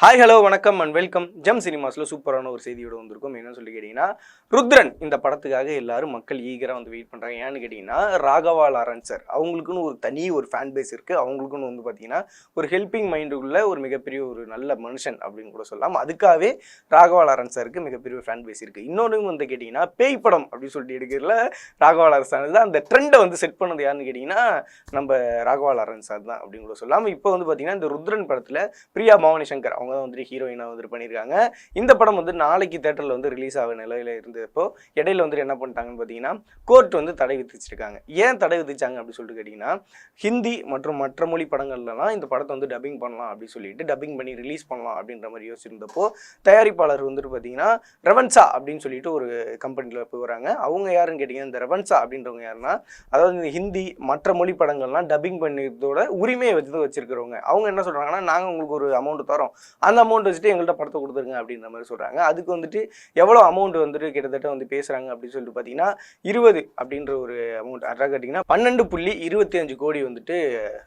Hi hello வணக்கம் and welcome. GeM சினிமாஸில் சூப்பரான ஒரு செய்தியோடு வந்திருக்கும். என்னன்னு சொல்லி கேட்டிங்கன்னா, ருத்ரன் இந்த படத்துக்காக எல்லாரும் மக்கள் ஈகராக வந்து வெயிட் பண்ணுறாங்க. ஏன்னு கேட்டிங்கன்னா, ராகவா லாரன்ஸ் சார் அவங்களுக்குன்னு ஒரு ஃபேன் பேஸ் இருக்குது. அவங்களுக்குன்னு வந்து பார்த்தீங்கன்னா ஒரு ஹெல்பிங் மைண்டுக்குள்ள ஒரு மிகப்பெரிய ஒரு நல்ல மனுஷன் அப்படின்னு கூட சொல்லலாம். அதுக்காகவே ராகவா லாரன்ஸ் சாருக்கு மிகப்பெரிய ஒரு ஃபேன் பேஸ் இருக்குது. இன்னொன்று வந்து கேட்டிங்கன்னா, பேய் படம் அப்படின்னு சொல்லிட்டு எடுக்கிறதுல ராகவா லாரன்ஸ் சார் தான் அந்த ட்ரெண்டை வந்து செட் பண்ணது. யாருன்னு கேட்டிங்கன்னா, நம்ம ராகவா லாரன்ஸ் சார் தான் அப்படின்னு கூட சொல்லலாம். இப்போ வந்து பார்த்தீங்கன்னா, இந்த ருத்ரன் படத்தில் பிரியா பவானி சங்கர் அவங்க தான் வந்துட்டு ஹீரோயினாக வந்துட்டு பண்ணியிருக்காங்க. இந்த படம் வந்து நாளைக்கு தேட்டரில் வந்து ரிலீஸ் ஆக நிலையில் இருந்தப்போ இடையில வந்துட்டு என்ன பண்ணிட்டாங்கன்னு பார்த்தீங்கன்னா, கோர்ட் வந்து தடை விதிச்சிருக்காங்க. ஏன் தடை விதிச்சாங்க அப்படின்னு சொல்லிட்டு கேட்டிங்கன்னா, ஹிந்தி மற்றும் மற்ற மொழி படங்கள்லாம் இந்த படத்தை வந்து டப்பிங் பண்ணலாம் அப்படின்னு சொல்லிட்டு டப்பிங் பண்ணி ரிலீஸ் பண்ணலாம் அப்படின்ற மாதிரி யோசிச்சிருந்தப்போ தயாரிப்பாளர் வந்துட்டு பார்த்தீங்கன்னா ரெவன்சா அப்படின்னு சொல்லிட்டு ஒரு கம்பெனியில் போய் வராங்க. அவங்க யாருன்னு கேட்டிங்கன்னா, இந்த ரெவன்சா அப்படின்றவங்க யாருன்னா, அதாவது இந்த ஹிந்தி மற்ற மொழி படங்கள்லாம் டப்பிங் பண்ணியதோட உரிமையை வச்சிருக்கிறவங்க. அவங்க என்ன சொல்கிறாங்கன்னா, நாங்கள் உங்களுக்கு ஒரு அமௌண்ட் தரோம், அந்த அமௌண்ட் வச்சுட்டு எங்கள்கிட்ட படத்தை கொடுத்துருங்க அப்படின்ற மாதிரி சொல்கிறாங்க. அதுக்கு வந்துட்டு எவ்வளோ அமௌண்ட் வந்துட்டு கிட்டத்தட்ட வந்து பேசுகிறாங்க அப்படின்னு சொல்லிட்டு பார்த்தீங்கன்னா 20 அப்படின்ற ஒரு அமௌண்ட் அதாக கேட்டிங்கன்னா 12.25 கோடி வந்துட்டு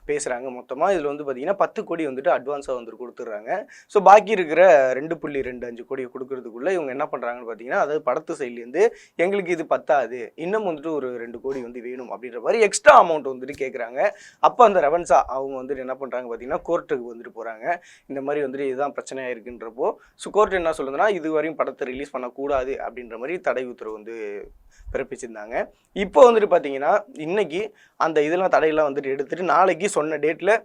பேசுகிறாங்க மொத்தமாக. இதில் வந்து பார்த்தீங்கன்னா 10 கோடி வந்துட்டு அட்வான்ஸாக வந்துட்டு கொடுத்துட்றாங்க. ஸோ பாக்கி இருக்கிற 2.25 கோடியை கொடுக்கறதுக்குள்ளே இவங்க என்ன பண்ணுறாங்கன்னு பார்த்தீங்கன்னா, அதாவது படத்து சைட்லேருந்து எங்களுக்கு இது பத்தாது, இன்னும் வந்துட்டு ஒரு 2 கோடி வந்து வேணும் அப்படின்ற மாதிரி எக்ஸ்ட்ரா அமௌண்ட் வந்துட்டு கேட்குறாங்க. அப்போ அந்த ரெவன்சா அவங்க வந்துட்டு என்ன பண்ணுறாங்க பார்த்தீங்கன்னா, கோர்ட்டுக்கு வந்துட்டு போகிறாங்க. இந்த மாதிரி வந்துட்டு இதுதான் பிரச்சனையாக இருக்குன்றப்போ ஸோ கோர்ட் என்ன சொல்லுதுன்னா, இது வரையும் படத்தை ரிலீஸ் பண்ணக்கூடாது அப்படின்ற மாதிரி தடை உத்தரவு வந்து பிறப்பிச்சிருந்தாங்க. இப்போ வந்துட்டு பார்த்தீங்கன்னா, இன்னைக்கு அந்த இதெல்லாம் தடையெல்லாம் வந்துட்டு எடுத்துட்டு நாளைக்கு சொன்ன டேட்டில்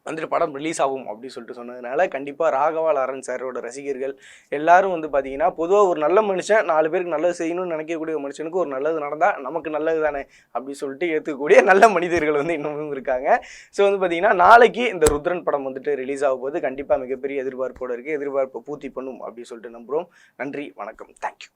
வந்துட்டு படம் ரிலீஸ் ஆகும் அப்படின்னு சொல்லிட்டு சொன்னதுனால கண்டிப்பாக ராகவா லாரன்ஸ் சாரோட ரசிகர்கள் எல்லாரும் வந்து பார்த்தீங்கன்னா, பொதுவாக ஒரு நல்ல மனுஷன் 4 பேருக்கு நல்லது செய்யணும்னு நினைக்கக்கூடிய ஒரு மனுஷனுக்கு ஒரு நல்லது நடந்தால் நமக்கு நல்லது தானே அப்படின்னு சொல்லிட்டு ஏற்றுக்கக்கூடிய நல்ல மனிதர்கள் வந்து இன்னமும் இருக்காங்க. ஸோ வந்து பார்த்தீங்கன்னா, நாளைக்கு இந்த ருத்ரன் படம் வந்துட்டு ரிலீஸ் ஆகும் போது கண்டிப்பாக மிகப்பெரிய எதிர்பார்ப்போடு இருக்குது. எதிர்பார்ப்பை பூர்த்தி பண்ணும் அப்படின்னு சொல்லிட்டு நம்புகிறோம். நன்றி, வணக்கம், தேங்க்யூ.